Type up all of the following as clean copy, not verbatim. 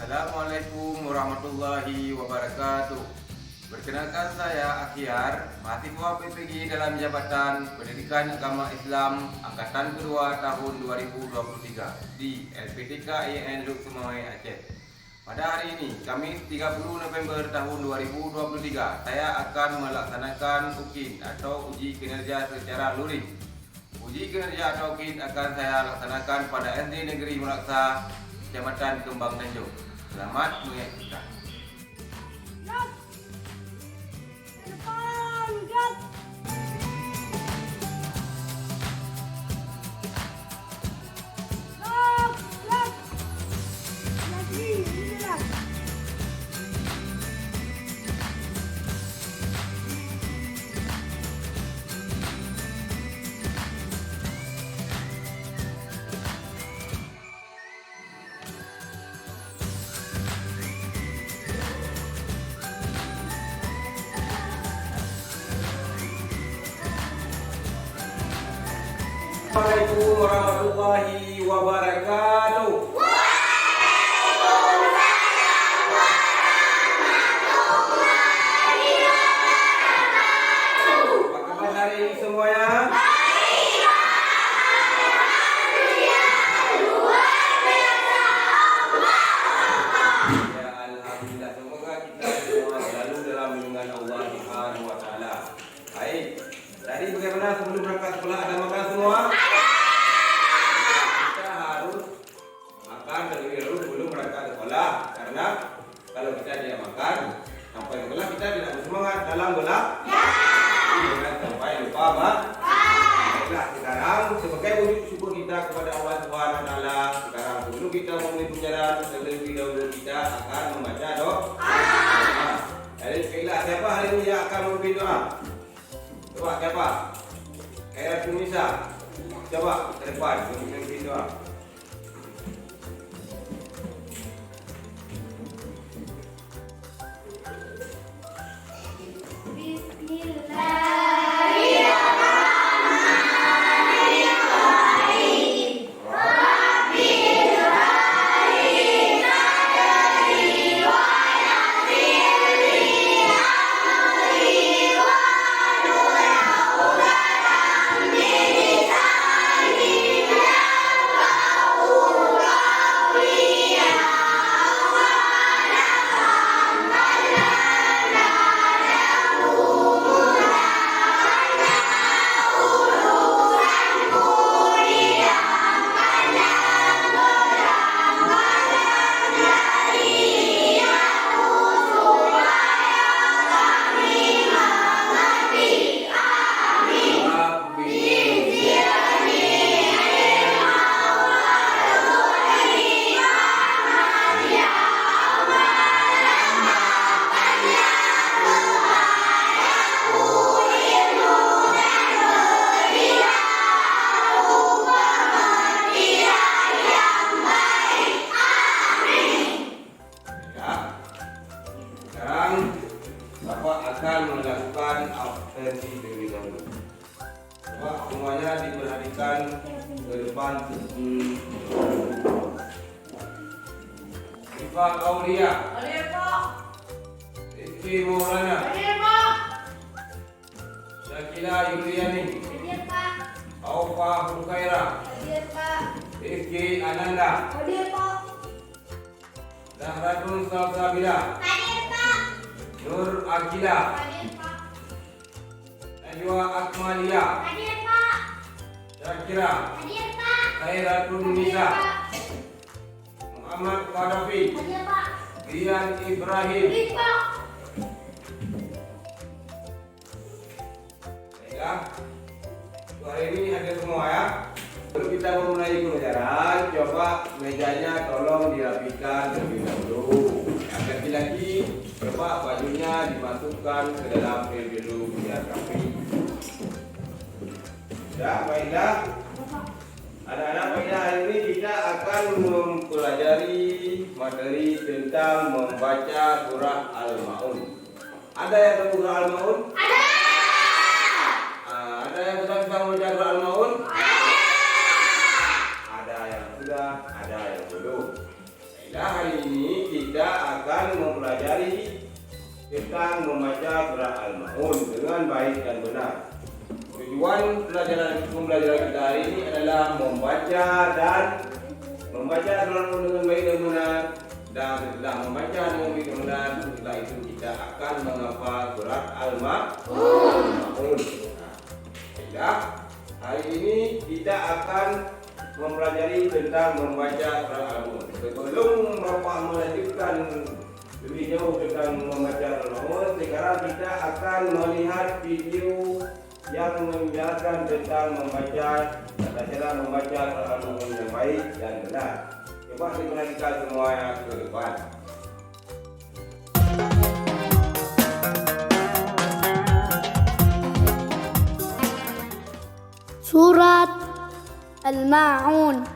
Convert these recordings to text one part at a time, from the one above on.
Assalamualaikum warahmatullahi wabarakatuh. Perkenalkan saya Akhyar, mahasiswa PPG dalam Jabatan Pendidikan Agama Islam Angkatan Kedua tahun 2023 di LPTK IAIN Luk Sumawai Aceh. Pada hari ini, Kamis 30 November tahun 2023, saya akan melaksanakan UKIN atau Uji Kinerja secara luring. Uji kinerja atau UKIN akan saya laksanakan pada SD Negeri Melaksa, Kecamatan Kembang Tanjung. Selamat menyaksikan. Assalamualaikum warahmatullahi wabarakatuh. Apa kabar hari ini semuanya? Ya, alhamdulillah. Semoga kita semua selalu dalam lindungan Allah Subhanahu wa taala. Baik. Tadi bagaimana sebelum berangkat sekolah ada makan semua? Kita harus makan terlebih dahulu sebelum berangkat sekolah, karena kalau kita tidak makan sampai sekolah kita tidak bersemangat dalam belajar. Jangan sampai lupa baiklah, sekarang sebagai wujud syukur kita kepada Allah Subhanahu wa taala, sekarang sebelum kita memulai pelajaran terlebih dahulu kita akan membaca doa. Jadi baiklah, siapa hari ini yang akan memimpin doa? Coba siapa? Khairat Tunisa. Coba ke depan untuk memimpin doa. Akan melakukan absensi terlebih dahulu. Coba semuanya diperhatikan ke depan. Rifa Aulia. Hadir, Pak. Rizky Maulana. Hadir, Pak. Syakila Yuliani. Hadir, Pak. Aufa Hukaira. Hadir, Pak. Rizky Ananda. Hadir, Pak. Zahratun Salsabila. Hadir, Pak. Nur Akila. Hadir, Pak. Najwa Akmalia. Hadir, Pak. Syakira. Hadir, Pak. Khairatun Hadir, Nisa. Pak. Muhammad Qadafi. Hadir, Pak. Rian Ibrahim. Hadir, Pak. Baiklah, untuk hari ini hadir semua ya. Sebelum kita memulai pelajaran, coba mejanya tolong dirapikan terlebih dahulu. Yang laki-laki, coba bajunya dimasukkan ke dalam fil dulu biar rapi. Ya, baiklah. Anak-anak, pada hari ini kita akan mempelajari materi tentang membaca surah Al-Maun. Ada yang tahu surah Al-Maun? Ada. Ada yang sudah bisa membaca surah Al-Maun? Ada. Ada yang sudah, ada yang belum. Nah, hari ini kita akan mempelajari tentang membaca surah Al-Ma'un dengan baik dan benar. Tujuan pembelajaran kita hari ini adalah membaca surah Al-Ma'un dengan baik dan benar. Dan setelah membaca dengan baik dan benar, setelah itu kita akan menghafal surat Al-Ma'un. Baiklah, hari ini kita akan mempelajari tentang membaca surah Al-Ma'un. Sebelum Bapak melanjutkan lebih jauh tentang membaca Al-Ma'un, sekarang kita akan melihat video yang menjelaskan tentang membaca tata cara membaca Al-Ma'un yang baik dan benar. Coba diperhatikan semua yang ke depan. Surat Al-Ma'un.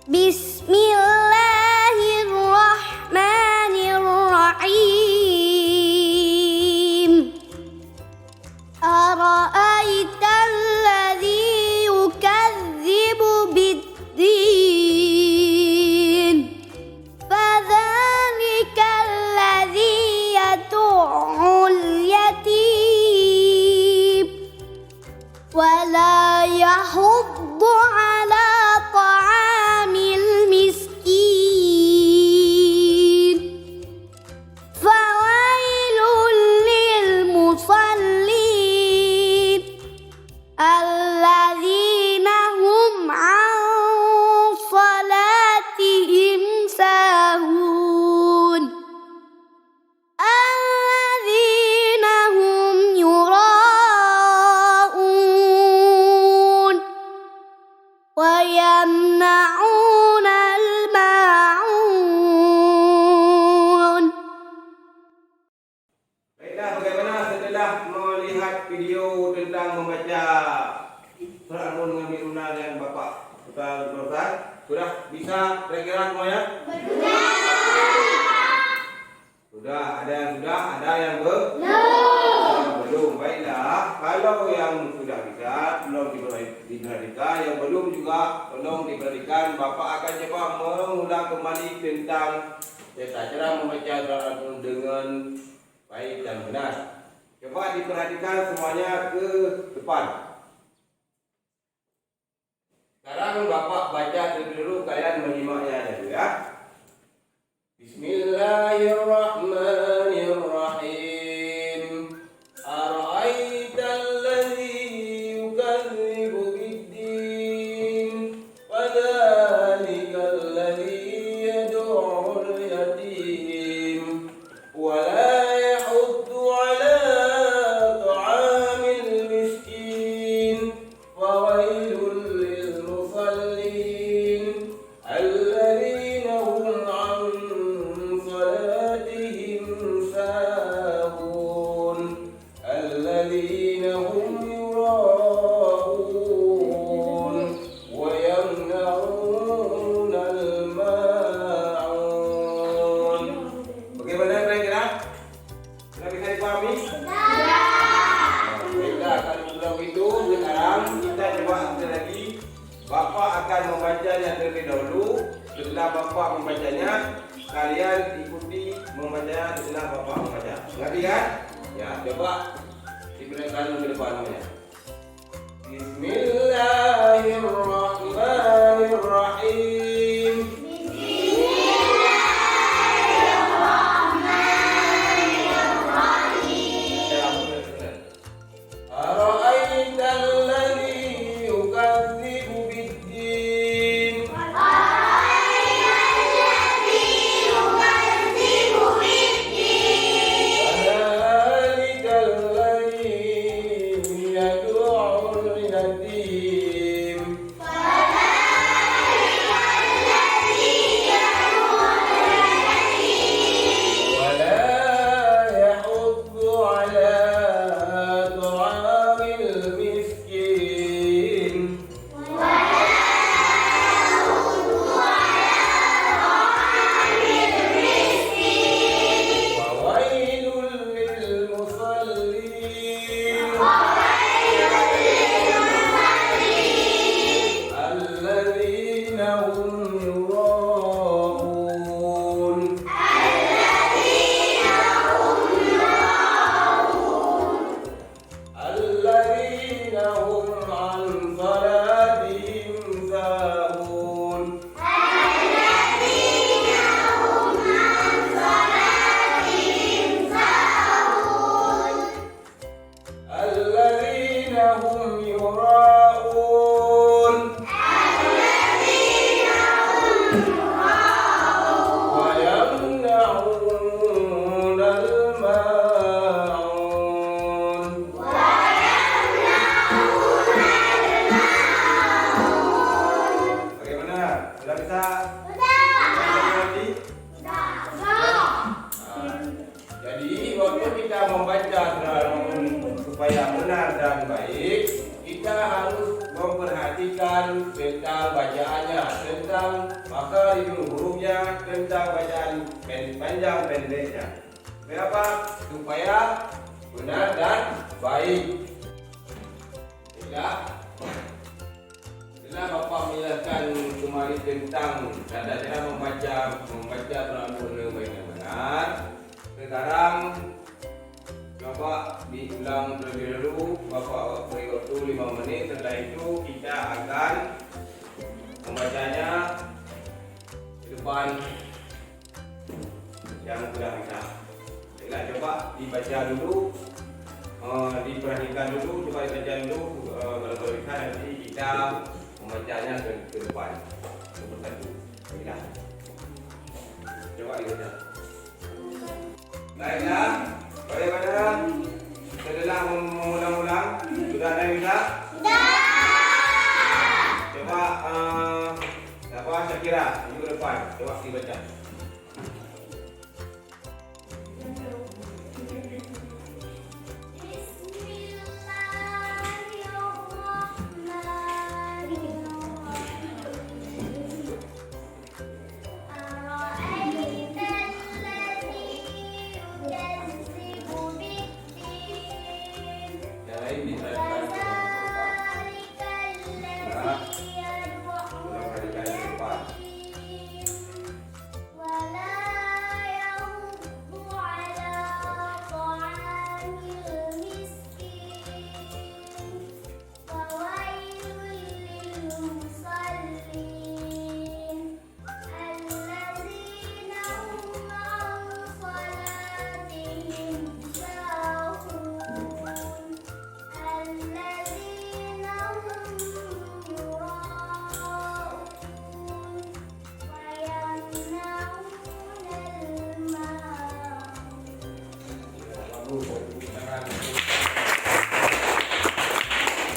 Bismillahirrahmanirrahim. Ara'aita alladhi yukadzibu bid-din, fadhalika alladhi yad'ul yatim ولا يحض على طعام المسكين فويل للمصلين الذين هم عن صلاتهم ساهون الذين هم يراءون ويمنعون الماعون. Baiklah, bagaimana setelah melihat video tentang membaca surah Al-Ma'un dengan baik dan benar yang Bapak Ustaz sudah bisa kira-kira semuanya? Sudah, ada yang belum. Baiklah, kalau yang sudah bisa belum diperhatikan, yang belum juga tolong diperhatikan. Bapak akan coba mengulang kembali tentang cara membaca surah Al-Ma'un dengan baik dan benar. Coba diperhatikan semuanya ke depan. Sekarang Bapak baca terlebih dahulu, kalian menyimaknya dulu ya. Bismillahirrahmanirrahim. Ara'aita alladhi yukadzibu bid-din, fadhalika alladhi yad'ul yatim wa la yahuddu 'ala ta'amil miskin, fawailul lil musallin alladhina hum 'an salatihim sahun alladhina hum yura'un wa yamna'un al-ma'un. Bagaimana kira-kira? Sudah bisa dipahami? Baiklah, kalau belum itu sekarang kita coba sekali lagi. Bapak akan membacanya terlebih dahulu. Setelah Bapak membacanya, kalian ikuti membacanya setelah Bapak membaca. Ngerti kan? Ya, coba diperhatikan ke depan namanya. Bismillahirrahmanirrahim. Ara'aita alladhi yukadzibu bid-din, fadhalika alladhi yad'ul yatim nanti? Jadi waktu kita membaca supaya benar dan baik, kita harus memperhatikan tentang bacaannya, tentang makna hurufnya, tentang bacaan panjang pendeknya. Kenapa? Supaya benar dan baik. Setelah Bapak menjelaskan kemarin tentang cara membaca Al-Quran dengan benar, sekarang coba diulang terlebih dahulu. Bapak beri waktu 5 menit. Setelah itu kita akan membacanya ke depan yang sudah bisa. Coba dibaca dulu, diperhatikan dulu, coba dibaca dulu. Kalau bisa nanti kita membacanya ke depan. Nomor 1. Coba dibaca. Baiklah, bagaimana? Setelah mengulang-ulang, sudah ada yang bisa? Coba siapa Syakira, minggu depan, coba dibaca.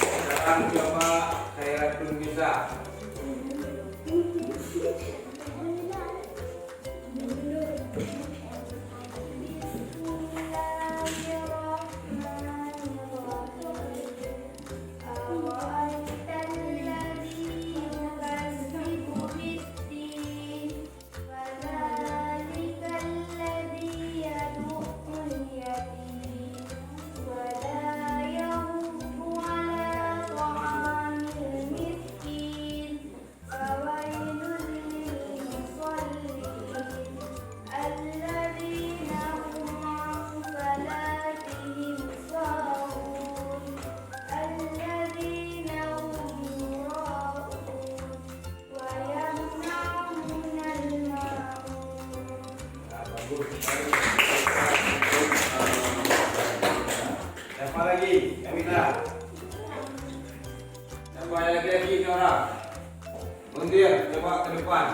Sekarang coba Khairatun bisa. Siapa lagi? Kamila. Siapa lagi orang? Mundir, coba ke depan.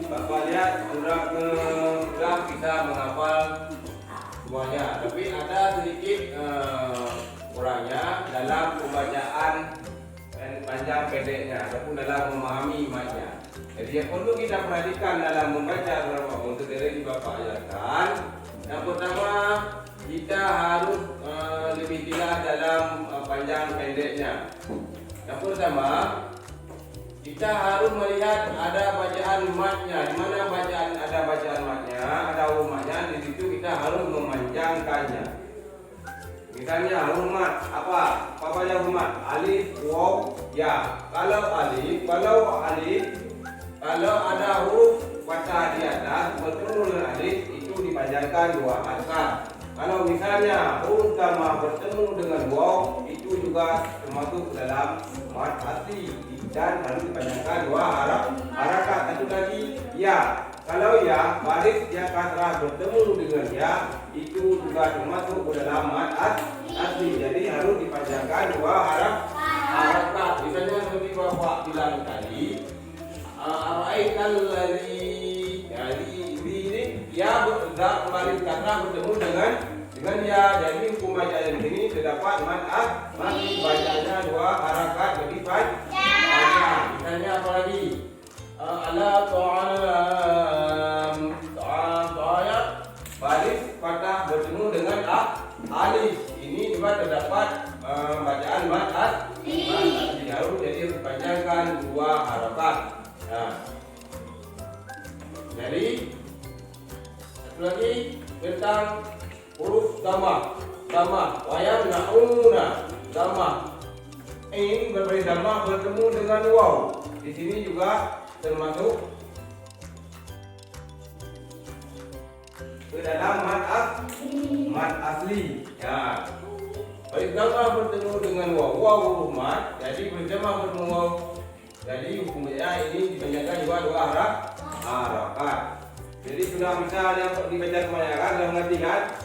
Bapak lihat sudah bisa menghafal semuanya, tapi ada sedikit kurangnya dalam pembacaan dan panjang pendeknya ataupun dalam memahami maknanya. Jadi yang perlu kita perhatikan dalam membaca surah Al-Baqarah untuk dari Bapak ajarkan. Yang pertama, kita harus lebih jelas dalam panjang pendeknya. Yang pertama, kita harus melihat ada bacaan matnya. Di mana bacaan ada bacaan matnya, ada huruf matnya, di situ kita harus memanjangkannya. Misalnya huruf mat apa? Apa aja huruf mat? Alif, waw, Ya, kalau ada huruf fathah di atas bertemu dengan alif itu dipanjangkan 2 harakat. Kalau misalnya huruf dhamma bertemu dengan waw itu juga termasuk dalam mad asli dan harus dipanjangkan 2 harakat. Satu lagi ya. Kalau ya baris yang kasrah bertemu dengan ya itu juga termasuk dalam mad asli. Jadi harus dipanjangkan 2 harakat. Misalnya seperti Bapak bilang tadi, ara'aital ladzi, jadi ini ya baris kasrah bertemu dengan ya. Jadi hukum bacaan ini terdapat mad asli, bacanya 2 harakat lebih panjang. Misalnya apa lagi? Ala ta'am ta'ayat baris fathah bertemu dengan alif. Ini juga terdapat bacaan mad asli, harus jadi dipanjangkan 2 harakat. Nah, jadi satu lagi tentang huruf dhamma. Wayam nauna dhamma. Ini berbaris dhamma bertemu dengan waw. Di sini juga termasuk ke dalam mad asli. Ya. Baris dhamma bertemu dengan waw huruf mad. Jadi baris dhamma bertemu waw. Jadi hukumnya ini dipanjangkan juga 2 harakat. Jadi sudah bisa dibaca kebanyakan, sudah mengerti kan?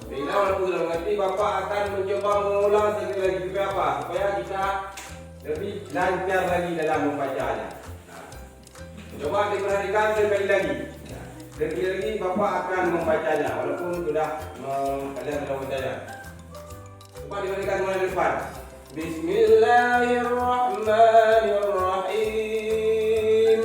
Bila walaupun sudah mengerti, Bapak akan mencoba mengulang sekali lagi supaya apa? Supaya kita lebih lancar lagi dalam membacanya. Nah, coba diperhatikan sekali lagi. Sekali lagi Bapak akan membacanya walaupun sudah kalian sudah membacanya. Coba diperhatikan mulai dari depan. Bismillahirrahmanirrahim.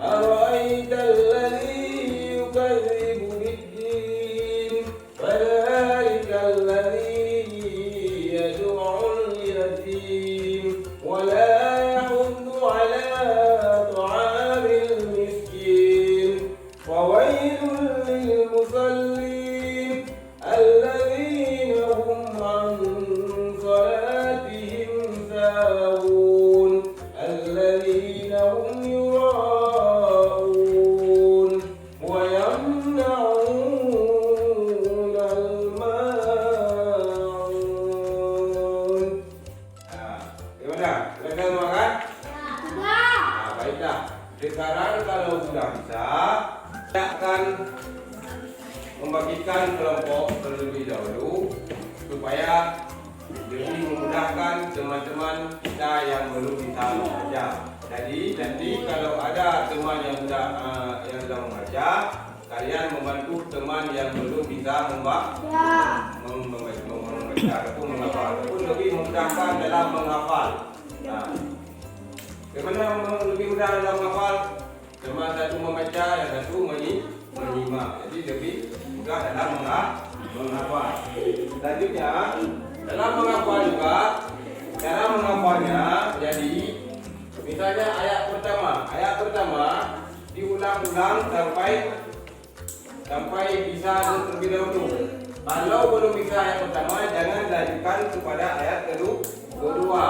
Ara'aital ladzi yukadzibu bid-din fadzalikal ladzi yad'ul yatim wa la yahuddu 'ala ta'amil miskin fawailul lil musallin alladzina hum 'an salatihim sahun alladzina hum yura'un wa yamna'un al-ma'un. Gimana? Sudah semua kan? Baiklah. Sekarang kalau sudah bisa, kita akan membagikan kelompok terlebih dahulu supaya lebih memudahkan teman-teman kita yang belum bisa membaca. Jadi nanti kalau ada teman yang sudah membaca, kalian membantu teman yang belum bisa membaca ataupun menghafal, ataupun lebih memudahkan dalam menghafal. Nah, bagaimana lebih mudah dalam menghafal? Cuma satu membaca, yang satu menyimak. Jadi lebih mudah dalam menghafal. Selanjutnya dalam menghafal juga, cara menghafalnya jadi misalnya ayat pertama diulang-ulang sampai bisa terlebih dahulu. Kalau belum bisa ayat pertama, jangan lanjutkan kepada ayat kedua.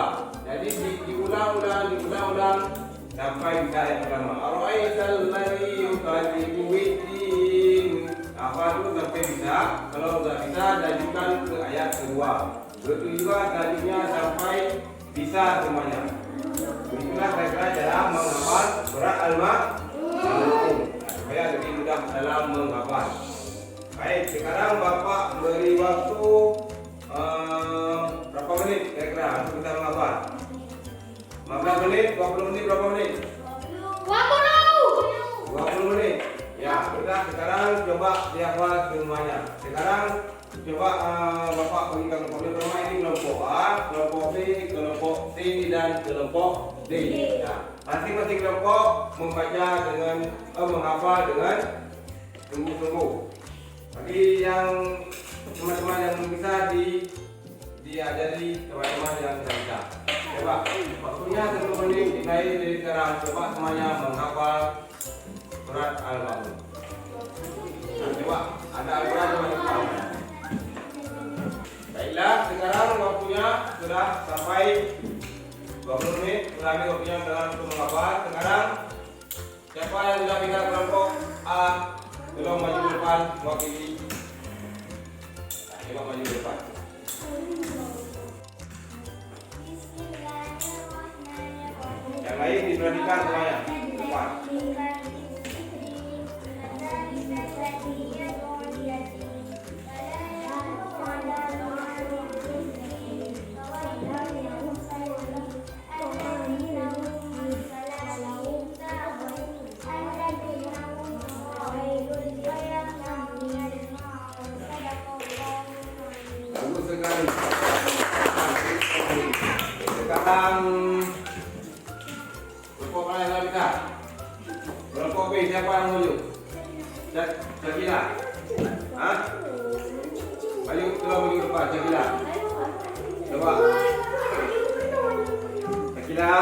Jadi diulang-ulang sampai bisa ayat pertama. Ara'aital ladzi yukadzibu bid-din. Apa itu sampai bisa? Kalau sudah bisa, lanjutkan ke ayat kedua. Begitu juga selanjutnya sampai bisa semuanya. Itulah kira-kira cara menghafal surat Al-Ma'un supaya lebih mudah dalam menghafal. Baik, sekarang Bapak beri waktu berapa menit kira-kira untuk kita menghafal? 15 menit, 20 menit, berapa menit? 20 menit. Ya, sudah. Sekarang coba dihafal semuanya. Sekarang coba Bapak berikan kelompok pertama ini kelompok A, kelompok B, kelompok C dan kelompok D. Ya, masing-masing kelompok membaca dengan menghafal dengan sungguh-sungguh. Bagi yang teman-teman yang bisa diajari teman-teman yang bisa. Coba waktunya 10 menit dimulai dari sekarang. Coba semuanya menghafal surat Al-Ma'un. Nah, coba ada Al-Quran coba. Baiklah, sekarang waktunya sudah sampai 20 menit mengambil waktunya dalam untuk menghafal. Sekarang siapa yang sudah pindah kelompok A, tolong maju ke depan mewakili. Nah, coba maju ke depan. Yang lain diperhatikan semuanya. Depan. Bagus sekali. Sekarang kelompok mana yang bisa? Kelompok B siapa yang maju? Syakila. Hah? Ayo coba maju ke depan Syakila. Coba. Syakila.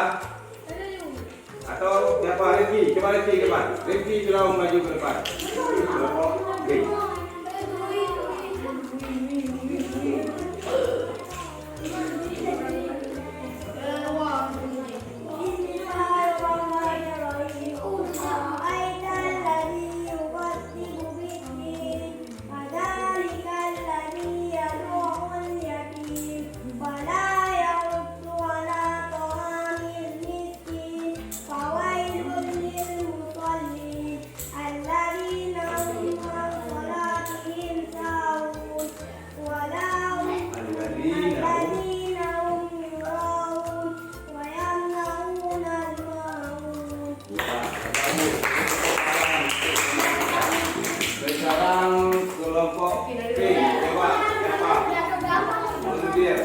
Atau siapa Rizky? Coba Rizky ke depan. Rizky coba maju ke depan. Kelompok B. Sekarang kelompok B, coba siapa? Mundir.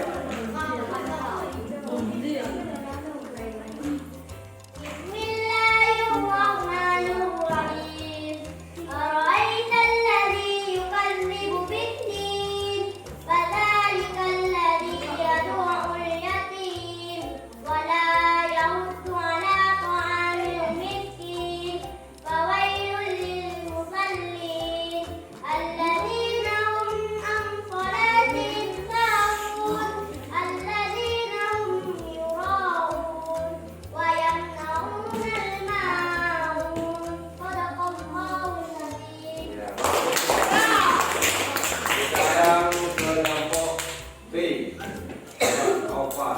Bismillahirrahmanirrahim. Ara'aita alladhi yukadzibu bid-din, fadhalika alladhi yad'u'ul yatim wa la yahuddu 'ala ta'amil miskin, fawailul lil musallin alladzina hum an salatihim sahun, alladzina hum yura'un wa yamna'una al-ma'un. Shadaqallahul azim. Sekarang kelompok B. Apa?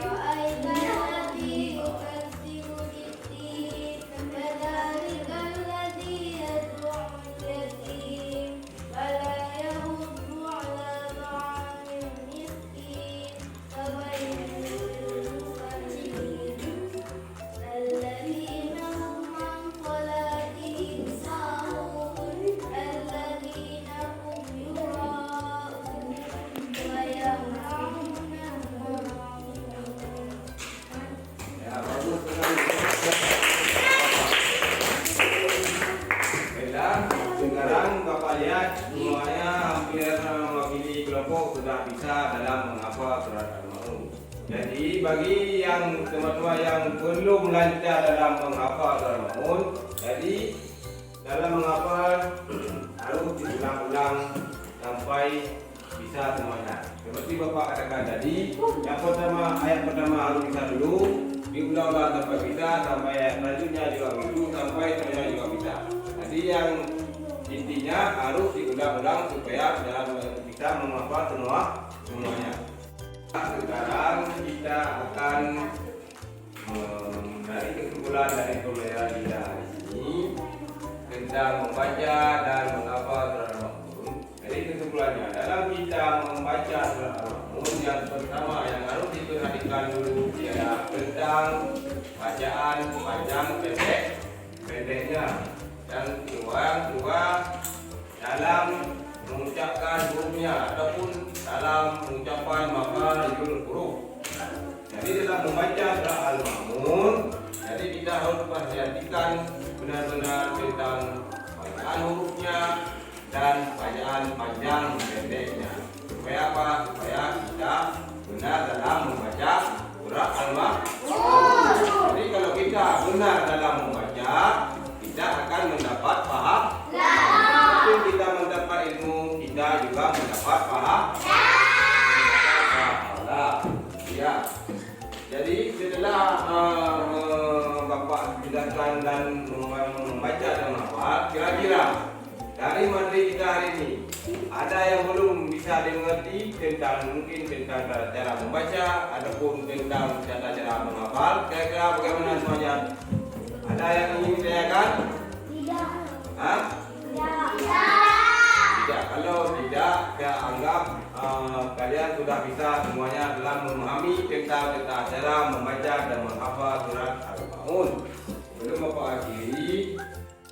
أرأيت الذي يكذب بالدين فذلك الذي يدعو اليتيم ولا يحض على طعام المسكين فويل للمصلين الذين هم عن صلاتهم ساهون الذين هم يراءون ويمنعون الماعون. Ya, bagus sekali. Baiklah, sekarang Bapak lihat semuanya hampir mewakili kelompok sudah bisa dalam menghafal surat Al-Maun. Jadi bagi yang teman-teman yang belum lancar dalam menghafal surat Al-Maun, jadi dalam menghafal harus diulang-ulang sampai bisa semuanya. Seperti Bapak katakan tadi, yang pertama ayat pertama harus bisa dulu, diulang-ulang sampai bisa, sampai ayat selanjutnya juga begitu, sampai semuanya juga bisa. Jadi yang intinya harus diulang-ulang supaya dalam bisa menghafal semuanya. Sekarang kita akan menarik kesimpulan dari pembelajaran kita hari ini tentang membaca dan menghafal surat Al-Maun. Jadi kesimpulannya, dalam kita membaca surat Al-Maun, yang pertama yang harus diperhatikan dulu ialah tentang bacaan panjang pendeknya, dan kedua dalam mengucapkan hurufnya ataupun dalam pengucapan makharijul huruf. Jadi dalam membaca surat Al-Maun, jadi kita harus perhatikan benar-benar tentang bacaan hurufnya dan bacaan panjang pendeknya. Supaya apa? Supaya kita benar dalam membaca surat Al-Maun. Jadi kalau kita benar dalam membaca, kita akan akan mendapat pahala. Semakin kita mendapat ilmu, kita juga mendapat pahala. Ya. Jadi setelah Bapak jelaskan dan membaca dan menghafal, kira-kira dari materi kita hari ini ada yang belum bisa dimengerti mungkin tentang cara membaca ataupun tentang cara menghafal. Kira-kira bagaimana semuanya? Ada yang ingin ditanyakan? Tidak. Hah? Tidak. Kalau tidak, saya anggap kalian sudah bisa semuanya dalam memahami tentang cara membaca dan menghafal surat Al-Maun. Sebelum Bapak akhiri,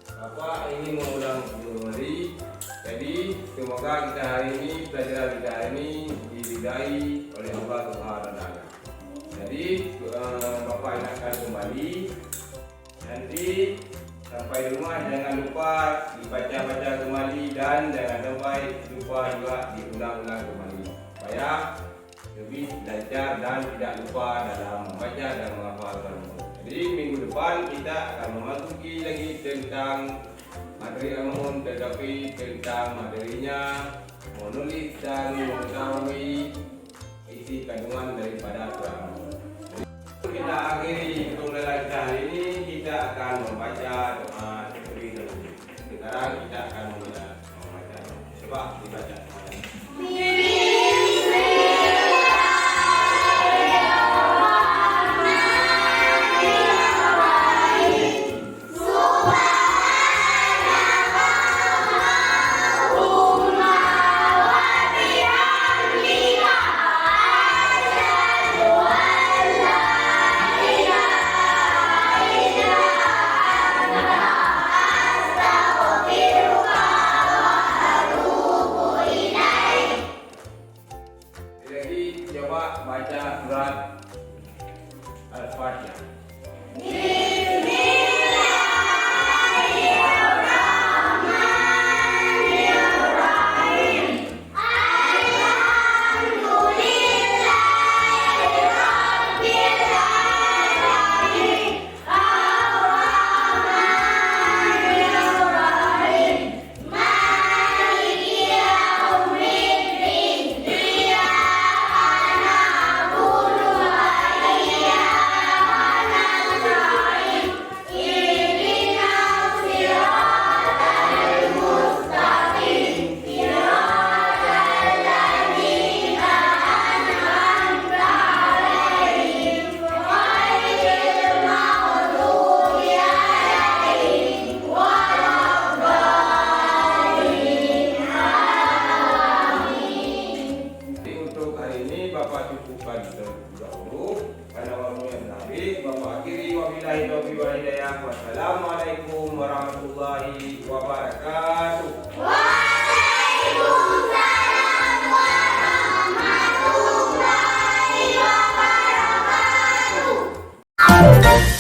Bapak ingin mengundang kembali. Jadi semoga kita hari ini, pelajaran kita hari ini diridai oleh Allah Subhanahu wa Ta'ala. Jadi Bapak ingatkan kembali, nanti sampai rumah jangan lupa dibaca-baca kembali dan jangan sampai lupa juga diulang-ulang kembali supaya lebih lancar dan tidak lupa dalam membaca dan menghafalkan. Jadi minggu depan kita akan memasuki lagi tentang materi Al-Maun, tetapi tentang materinya menulis dan mengetahui isi kandungan daripada surat Al-Maun. Kita akhiri pembelajaran kita hari ini, kita akan membaca doa seperti itu. Sekarang kita akan membaca. Coba dibaca. Coba baca surat Al-Fatihah. Bapak cukupkan terlebih dahulu karena waktunya sudah habis. Bapak akhiri, wabillahi taufiq wal hidayah. Wassalamualaikum warahmatullahi wabarakatuh. Waalaikumsalam warahmatullahi wabarakatuh.